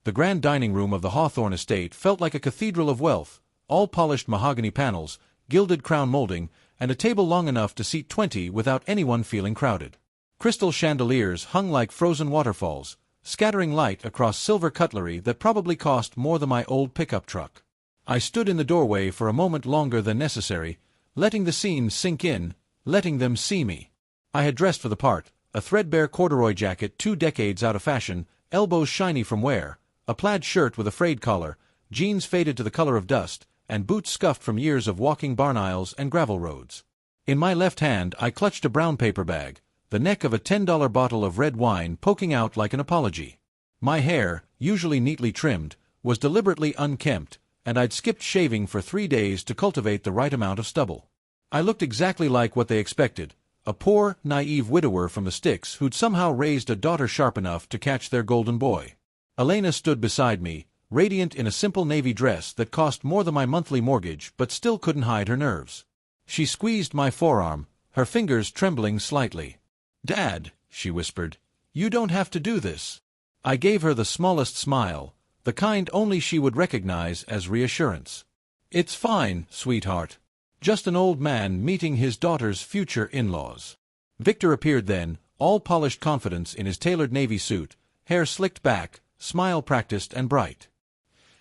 The grand dining room of the Hawthorne estate felt like a cathedral of wealth, all polished mahogany panels, gilded crown molding, and a table long enough to seat 20 without anyone feeling crowded. Crystal chandeliers hung like frozen waterfalls, scattering light across silver cutlery that probably cost more than my old pickup truck. I stood in the doorway for a moment longer than necessary, letting the scene sink in, letting them see me. I had dressed for the part, a threadbare corduroy jacket 2 decades out of fashion, elbows shiny from wear, a plaid shirt with a frayed collar, jeans faded to the color of dust, and boots scuffed from years of walking barn aisles and gravel roads. In my left hand I clutched a brown paper bag, the neck of a $10 bottle of red wine poking out like an apology. My hair, usually neatly trimmed, was deliberately unkempt, and I'd skipped shaving for 3 days to cultivate the right amount of stubble. I looked exactly like what they expected, a poor, naive widower from the sticks who'd somehow raised a daughter sharp enough to catch their golden boy. Elena stood beside me, radiant in a simple navy dress that cost more than my monthly mortgage but still couldn't hide her nerves. She squeezed my forearm, her fingers trembling slightly. "Dad," she whispered, "you don't have to do this." I gave her the smallest smile, the kind only she would recognize as reassurance. "It's fine, sweetheart. Just an old man meeting his daughter's future in-laws." Victor appeared then, all polished confidence in his tailored navy suit, hair slicked back, smile practiced and bright.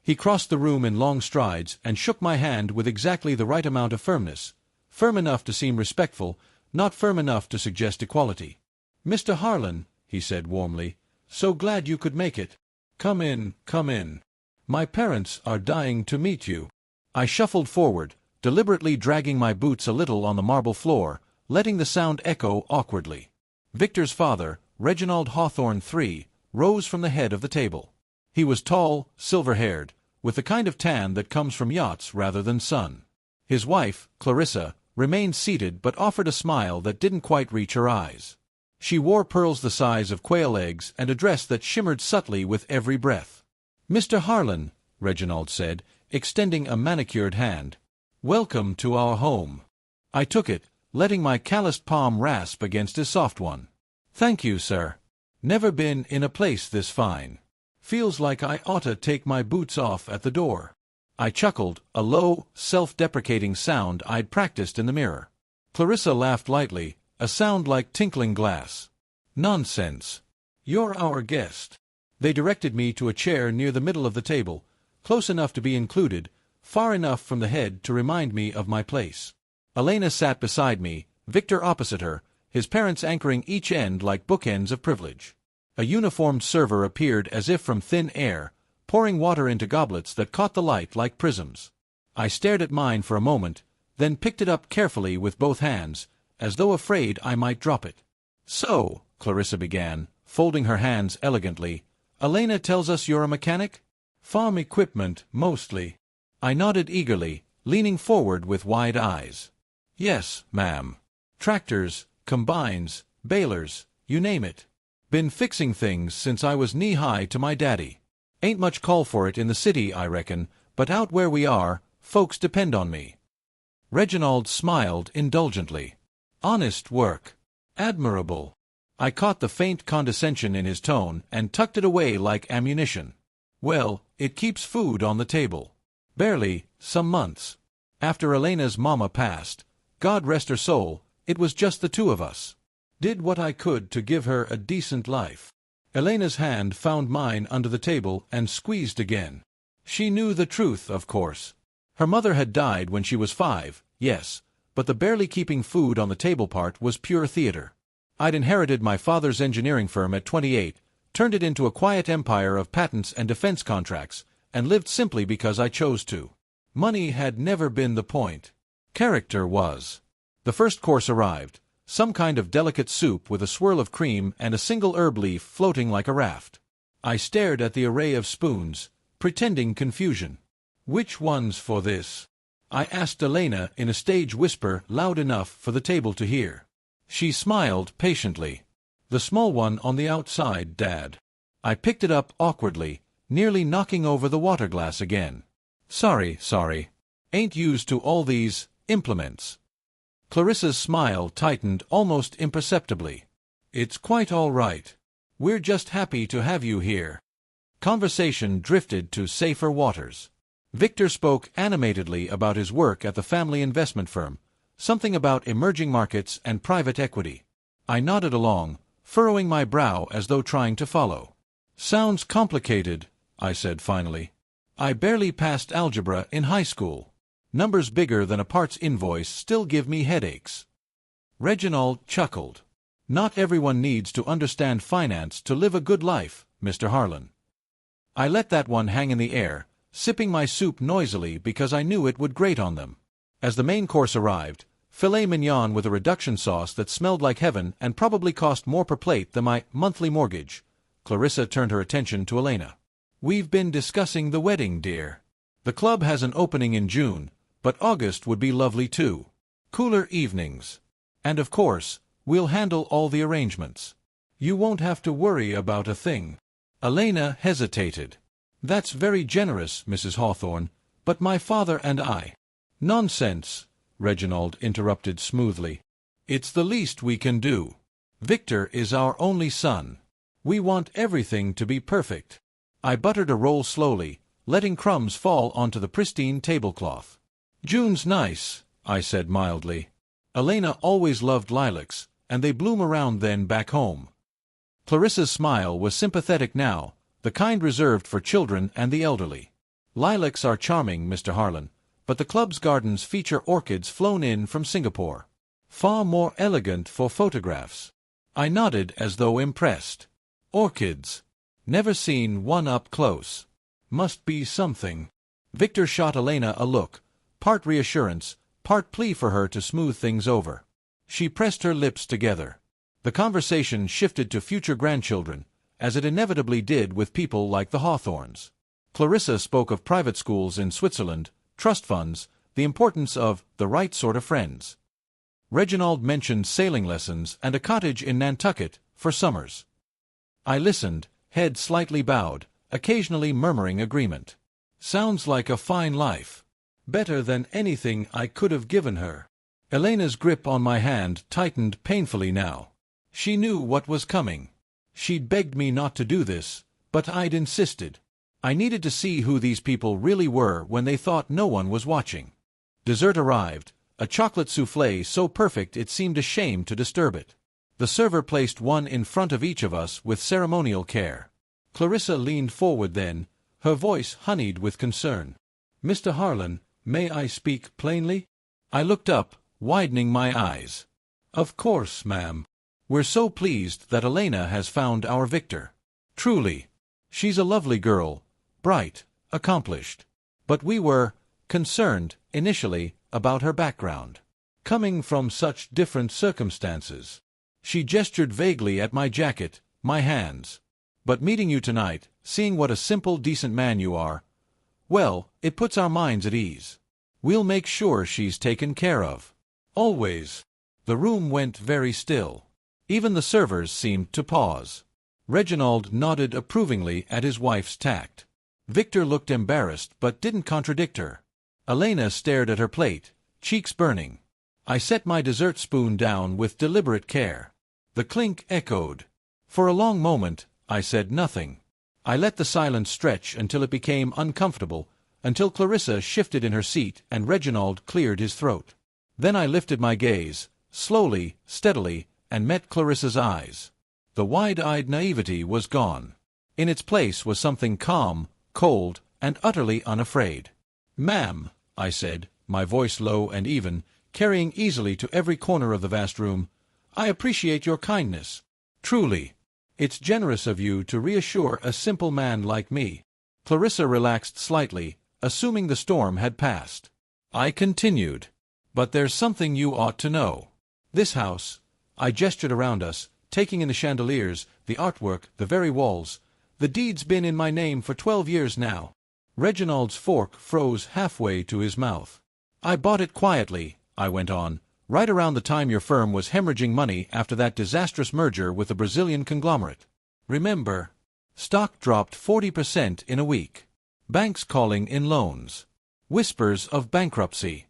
He crossed the room in long strides and shook my hand with exactly the right amount of firmness, firm enough to seem respectful, not firm enough to suggest equality. "Mr. Harlan," he said warmly, "so glad you could make it. Come in, come in. My parents are dying to meet you." I shuffled forward, deliberately dragging my boots a little on the marble floor, letting the sound echo awkwardly. Victor's father, Reginald Hawthorne III, rose from the head of the table. He was tall, silver-haired, with the kind of tan that comes from yachts rather than sun. His wife, Clarissa, remained seated but offered a smile that didn't quite reach her eyes. She wore pearls the size of quail eggs and a dress that shimmered subtly with every breath. "Mr. Harlan," Reginald said, extending a manicured hand, "welcome to our home." I took it, letting my calloused palm rasp against his soft one. "Thank you, sir. Never been in a place this fine. Feels like I oughta take my boots off at the door." I chuckled, a low, self-deprecating sound I'd practiced in the mirror. Clarissa laughed lightly, a sound like tinkling glass. "Nonsense. You're our guest." They directed me to a chair near the middle of the table, close enough to be included, far enough from the head to remind me of my place. Elena sat beside me, Victor opposite her, his parents anchoring each end like bookends of privilege. A uniformed server appeared as if from thin air, pouring water into goblets that caught the light like prisms. I stared at mine for a moment, then picked it up carefully with both hands, as though afraid I might drop it. "So," Clarissa began, folding her hands elegantly, "Elena tells us you're a mechanic?" "Farm equipment, mostly." I nodded eagerly, leaning forward with wide eyes. "Yes, ma'am. Tractors, combines, balers, you name it. Been fixing things since I was knee-high to my daddy. Ain't much call for it in the city, I reckon, but out where we are, folks depend on me." Reginald smiled indulgently. "Honest work. Admirable." I caught the faint condescension in his tone and tucked it away like ammunition. "Well, it keeps food on the table. Barely, some months. After Elena's mama passed, God rest her soul, it was just the two of us. Did what I could to give her a decent life." Elena's hand found mine under the table and squeezed again. She knew the truth, of course. Her mother had died when she was 5, yes, but the barely keeping food on the table part was pure theater. I'd inherited my father's engineering firm at 28, turned it into a quiet empire of patents and defense contracts, and lived simply because I chose to. Money had never been the point. Character was. The first course arrived, some kind of delicate soup with a swirl of cream and a single herb leaf floating like a raft. I stared at the array of spoons, pretending confusion. "Which one's for this?" I asked Elena in a stage whisper loud enough for the table to hear. She smiled patiently. "The small one on the outside, Dad." I picked it up awkwardly, nearly knocking over the water glass again. Sorry. Ain't used to all these implements." Clarissa's smile tightened almost imperceptibly. "It's quite all right. We're just happy to have you here." Conversation drifted to safer waters. Victor spoke animatedly about his work at the family investment firm, something about emerging markets and private equity. I nodded along, furrowing my brow as though trying to follow. "Sounds complicated," I said finally. "I barely passed algebra in high school. Numbers bigger than a parts invoice still give me headaches." Reginald chuckled. "Not everyone needs to understand finance to live a good life, Mr. Harlan." I let that one hang in the air, sipping my soup noisily because I knew it would grate on them. As the main course arrived, filet mignon with a reduction sauce that smelled like heaven and probably cost more per plate than my monthly mortgage, Clarissa turned her attention to Elena. "We've been discussing the wedding, dear. The club has an opening in June, but August would be lovely too. Cooler evenings. And of course, we'll handle all the arrangements. You won't have to worry about a thing." Elena hesitated. "That's very generous, Mrs. Hawthorne, but my father and I—" "Nonsense," Reginald interrupted smoothly. "It's the least we can do. Victor is our only son. We want everything to be perfect." I buttered a roll slowly, letting crumbs fall onto the pristine tablecloth. "June's nice," I said mildly. "Elena always loved lilacs, and they bloom around then back home." Clarissa's smile was sympathetic now, the kind reserved for children and the elderly. "Lilacs are charming, Mr. Harlan, but the club's gardens feature orchids flown in from Singapore. Far more elegant for photographs." I nodded as though impressed. "Orchids? Never seen one up close. Must be something." Victor shot Elena a look, part reassurance, part plea for her to smooth things over. She pressed her lips together. The conversation shifted to future grandchildren, as it inevitably did with people like the Hawthorns. Clarissa spoke of private schools in Switzerland, trust funds, the importance of the right sort of friends. Reginald mentioned sailing lessons and a cottage in Nantucket for summers. I listened, head slightly bowed, occasionally murmuring agreement. "Sounds like a fine life. Better than anything I could have given her." Elena's grip on my hand tightened painfully now. She knew what was coming. She'd begged me not to do this, but I'd insisted. I needed to see who these people really were when they thought no one was watching. Dessert arrived, a chocolate soufflé so perfect it seemed a shame to disturb it. The server placed one in front of each of us with ceremonial care. Clarissa leaned forward then, her voice honeyed with concern. "Mr. Harlan, may I speak plainly?" I looked up, widening my eyes. "Of course, ma'am. We're so pleased that Elena has found our Victor. Truly. She's a lovely girl, bright, accomplished. But we were concerned, initially, about her background. Coming from such different circumstances." She gestured vaguely at my jacket, my hands. "But meeting you tonight, seeing what a simple, decent man you are, well, it puts our minds at ease. We'll make sure she's taken care of. Always." The room went very still. Even the servers seemed to pause. Reginald nodded approvingly at his wife's tact. Victor looked embarrassed but didn't contradict her. Elena stared at her plate, cheeks burning. I set my dessert spoon down with deliberate care. The clink echoed. For a long moment, I said nothing. I let the silence stretch until it became uncomfortable, until Clarissa shifted in her seat and Reginald cleared his throat. Then I lifted my gaze, slowly, steadily, and met Clarissa's eyes. The wide-eyed naivety was gone. In its place was something calm, cold, and utterly unafraid. "Ma'am," I said, my voice low and even, carrying easily to every corner of the vast room, "I appreciate your kindness. Truly. It's generous of you to reassure a simple man like me." Clarissa relaxed slightly, assuming the storm had passed. I continued. "But there's something you ought to know. This house—" I gestured around us, taking in the chandeliers, the artwork, the very walls. "The deed's been in my name for 12 years now." Reginald's fork froze halfway to his mouth. "I bought it quietly," I went on, "right around the time your firm was hemorrhaging money after that disastrous merger with the Brazilian conglomerate. Remember? Stock dropped 40% in a week. Banks calling in loans. Whispers of bankruptcy."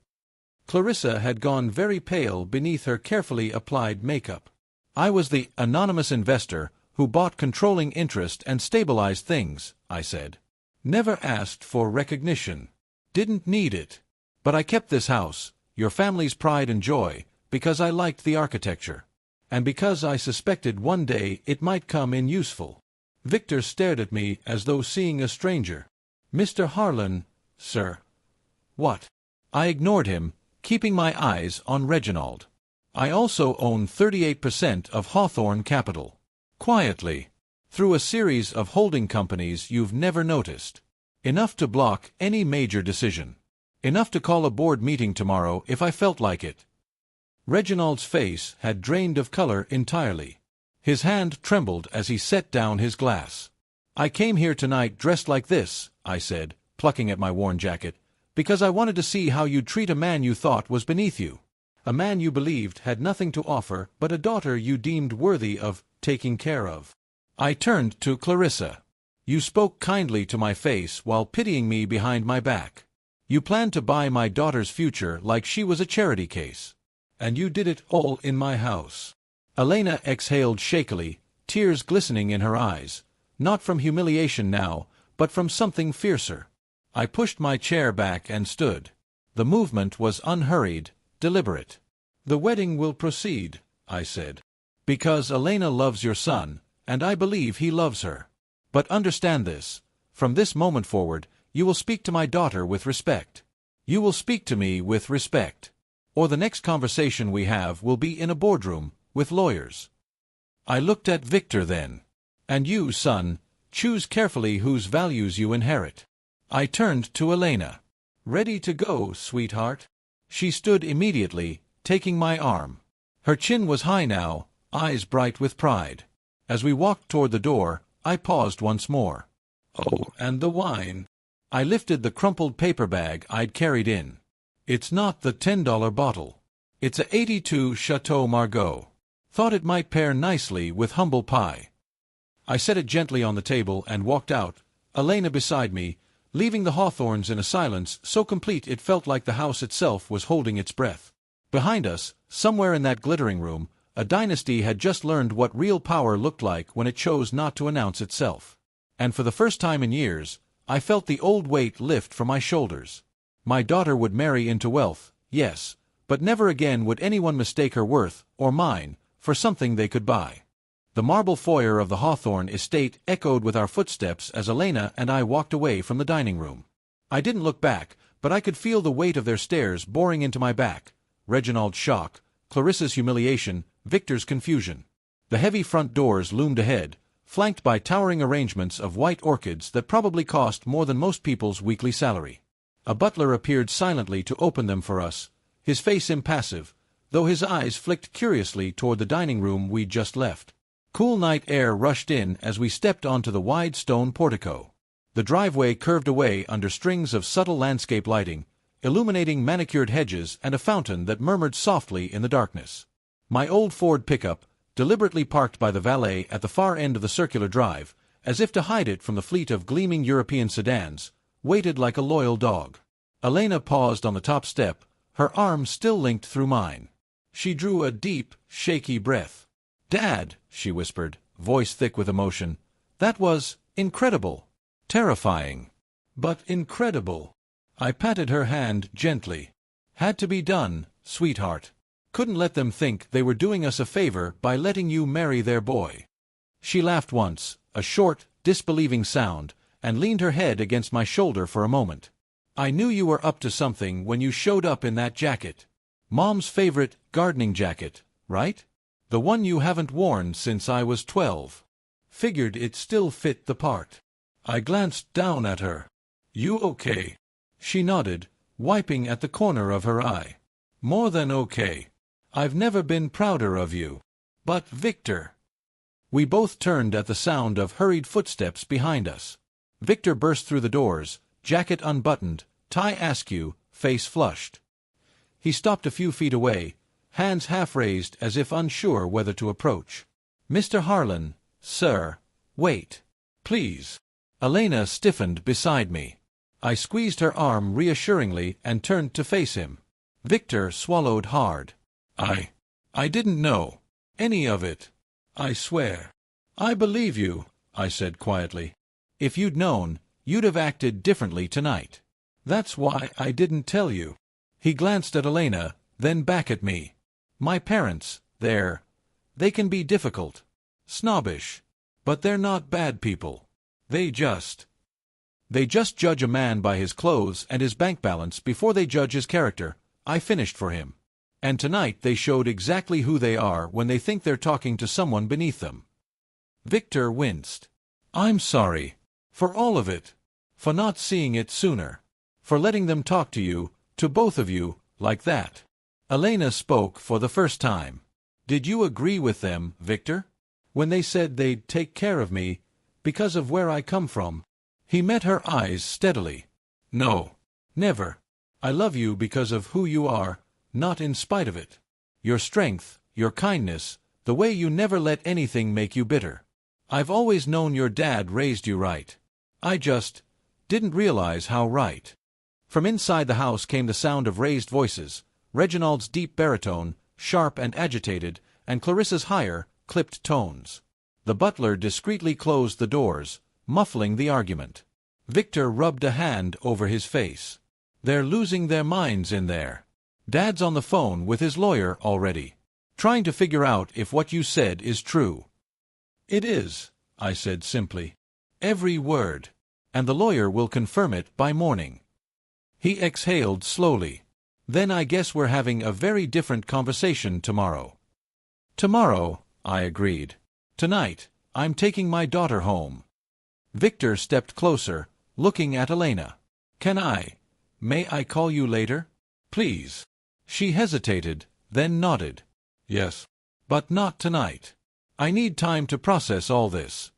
Clarissa had gone very pale beneath her carefully applied makeup. "I was the anonymous investor who bought controlling interest and stabilized things, I said. Never asked for recognition. Didn't need it. But I kept this house, your family's pride and joy, because I liked the architecture. And because I suspected one day it might come in useful. Victor stared at me as though seeing a stranger. Mr. Harlan, sir. What? I ignored him, keeping my eyes on Reginald. I also own 38% of Hawthorne Capital. Quietly. Through a series of holding companies you've never noticed. Enough to block any major decision. Enough to call a board meeting tomorrow if I felt like it. Reginald's face had drained of color entirely. His hand trembled as he set down his glass. I came here tonight dressed like this, I said, plucking at my worn jacket, because I wanted to see how you'd treat a man you thought was beneath you. A man you believed had nothing to offer but a daughter you deemed worthy of taking care of. I turned to Clarissa. You spoke kindly to my face while pitying me behind my back. You planned to buy my daughter's future like she was a charity case. And you did it all in my house. Elena exhaled shakily, tears glistening in her eyes, not from humiliation now, but from something fiercer. I pushed my chair back and stood. The movement was unhurried, deliberate. The wedding will proceed, I said. Because Elena loves your son, and I believe he loves her. But understand this, from this moment forward, you will speak to my daughter with respect. You will speak to me with respect. Or the next conversation we have will be in a boardroom, with lawyers. I looked at Victor then. And you, son, choose carefully whose values you inherit. I turned to Elena. Ready to go, sweetheart? She stood immediately, taking my arm. Her chin was high now, eyes bright with pride. As we walked toward the door, I paused once more. Oh, and the wine. I lifted the crumpled paper bag I'd carried in. It's not the $10 bottle. It's a '82 Chateau Margaux. Thought it might pair nicely with humble pie. I set it gently on the table and walked out, Elena beside me, leaving the Hawthorns in a silence so complete it felt like the house itself was holding its breath. Behind us, somewhere in that glittering room, a dynasty had just learned what real power looked like when it chose not to announce itself. And for the first time in years, I felt the old weight lift from my shoulders. My daughter would marry into wealth, yes, but never again would anyone mistake her worth, or mine, for something they could buy. The marble foyer of the Hawthorne estate echoed with our footsteps as Elena and I walked away from the dining room. I didn't look back, but I could feel the weight of their stares boring into my back. Reginald's shock, Clarissa's humiliation, Victor's confusion. The heavy front doors loomed ahead, flanked by towering arrangements of white orchids that probably cost more than most people's weekly salary. A butler appeared silently to open them for us, his face impassive, though his eyes flicked curiously toward the dining room we'd just left. Cool night air rushed in as we stepped onto the wide stone portico. The driveway curved away under strings of subtle landscape lighting, illuminating manicured hedges and a fountain that murmured softly in the darkness. My old Ford pickup, deliberately parked by the valet at the far end of the circular drive, as if to hide it from the fleet of gleaming European sedans, waited like a loyal dog. Elena paused on the top step, her arm still linked through mine. She drew a deep, shaky breath. "Dad," she whispered, voice thick with emotion, "that was incredible. Terrifying. But incredible." I patted her hand gently. "Had to be done, sweetheart. Couldn't let them think they were doing us a favor by letting you marry their boy." She laughed once, a short, disbelieving sound, and leaned her head against my shoulder for a moment. "I knew you were up to something when you showed up in that jacket. Mom's favorite gardening jacket, right? The one you haven't worn since I was 12. Figured it still fit the part." I glanced down at her. "You okay?" She nodded, wiping at the corner of her eye. "More than okay. I've never been prouder of you." "But Victor." We both turned at the sound of hurried footsteps behind us. Victor burst through the doors, jacket unbuttoned, tie askew, face flushed. He stopped a few feet away, hands half raised as if unsure whether to approach. "Mr. Harlan, sir, wait. Please." Elena stiffened beside me. I squeezed her arm reassuringly and turned to face him. Victor swallowed hard. I didn't know any of it. I swear. I believe you, I said quietly. If you'd known, you'd have acted differently tonight. That's why I didn't tell you. He glanced at Elena, then back at me. My parents, they can be difficult, snobbish, but they're not bad people. They just judge a man by his clothes and his bank balance before they judge his character, I finished for him. And tonight they showed exactly who they are when they think they're talking to someone beneath them. Victor winced. I'm sorry. For all of it. For not seeing it sooner. For letting them talk to you, to both of you, like that. Elena spoke for the first time. Did you agree with them, Victor? When they said they'd take care of me, because of where I come from? He met her eyes steadily. No. Never. I love you because of who you are, not in spite of it. Your strength, your kindness, the way you never let anything make you bitter. I've always known your dad raised you right. I just didn't realize how right. From inside the house came the sound of raised voices, Reginald's deep baritone, sharp and agitated, and Clarissa's higher, clipped tones. The butler discreetly closed the doors, muffling the argument. Victor rubbed a hand over his face. They're losing their minds in there. Dad's on the phone with his lawyer already, trying to figure out if what you said is true. It is, I said simply. Every word. And the lawyer will confirm it by morning. He exhaled slowly. Then I guess we're having a very different conversation tomorrow. Tomorrow, I agreed. Tonight, I'm taking my daughter home. Victor stepped closer, looking at Elena. May I call you later? Please. She hesitated, then nodded. Yes. But not tonight. I need time to process all this.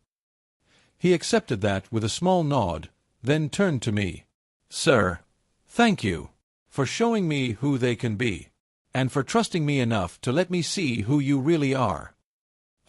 He accepted that with a small nod, then turned to me. Sir, thank you for showing me who they can be, and for trusting me enough to let me see who you really are.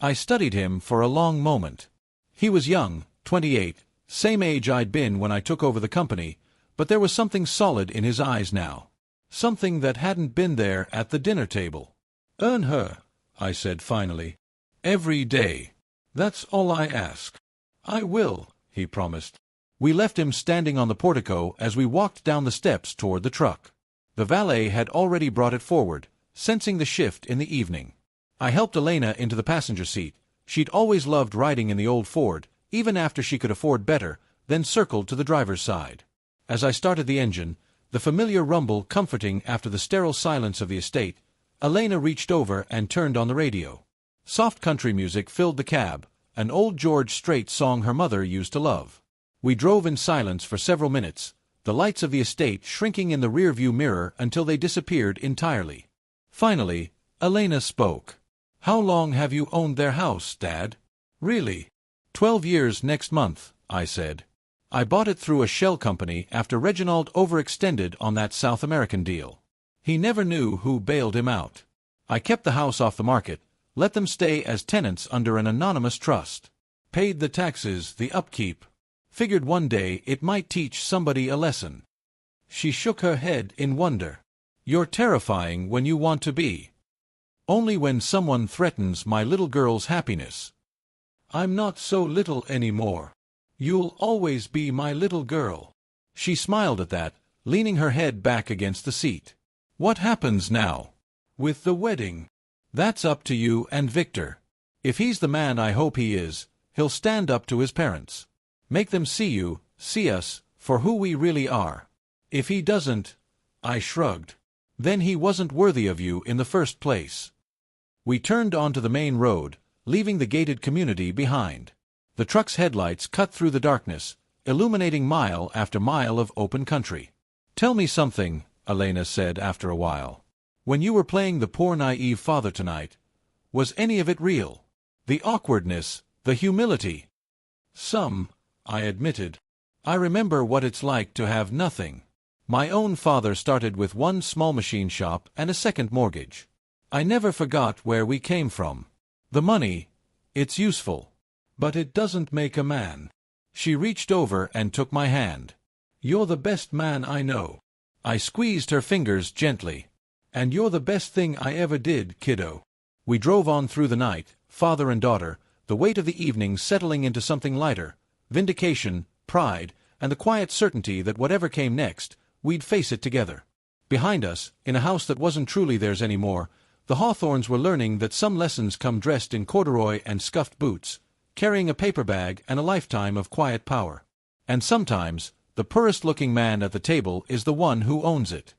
I studied him for a long moment. He was young, 28, same age I'd been when I took over the company, but there was something solid in his eyes now. Something that hadn't been there at the dinner table. Earn her, I said finally. Every day. That's all I ask. I will, he promised. We left him standing on the portico as we walked down the steps toward the truck. The valet had already brought it forward, sensing the shift in the evening. I helped Elena into the passenger seat. She'd always loved riding in the old Ford, even after she could afford better, then circled to the driver's side. As I started the engine, the familiar rumble comforting after the sterile silence of the estate, Elena reached over and turned on the radio. Soft country music filled the cab, an old George Strait song her mother used to love. We drove in silence for several minutes, the lights of the estate shrinking in the rearview mirror until they disappeared entirely. Finally, Elena spoke. How long have you owned their house, Dad? Really? 12 years next month, I said. I bought it through a shell company after Reginald overextended on that South American deal. He never knew who bailed him out. I kept the house off the market, let them stay as tenants under an anonymous trust. Paid the taxes, the upkeep. Figured one day it might teach somebody a lesson. She shook her head in wonder. You're terrifying when you want to be. Only when someone threatens my little girl's happiness. I'm not so little anymore. You'll always be my little girl. She smiled at that, leaning her head back against the seat. What happens now? With the wedding? That's up to you and Victor. If he's the man I hope he is, he'll stand up to his parents. Make them see us, for who we really are. If he doesn't, I shrugged. Then he wasn't worthy of you in the first place. We turned onto the main road, leaving the gated community behind. The truck's headlights cut through the darkness, illuminating mile after mile of open country. Tell me something, Elena said after a while. When you were playing the poor naive father tonight, was any of it real? The awkwardness, the humility? Some, I admitted. I remember what it's like to have nothing. My own father started with one small machine shop and a second mortgage. I never forgot where we came from. The money, it's useful. But it doesn't make a man. She reached over and took my hand. You're the best man I know. I squeezed her fingers gently. And you're the best thing I ever did, kiddo. We drove on through the night, father and daughter, the weight of the evening settling into something lighter, vindication, pride, and the quiet certainty that whatever came next, we'd face it together. Behind us, in a house that wasn't truly theirs anymore, the Hawthorns were learning that some lessons come dressed in corduroy and scuffed boots, carrying a paper bag and a lifetime of quiet power. And sometimes, the poorest-looking man at the table is the one who owns it.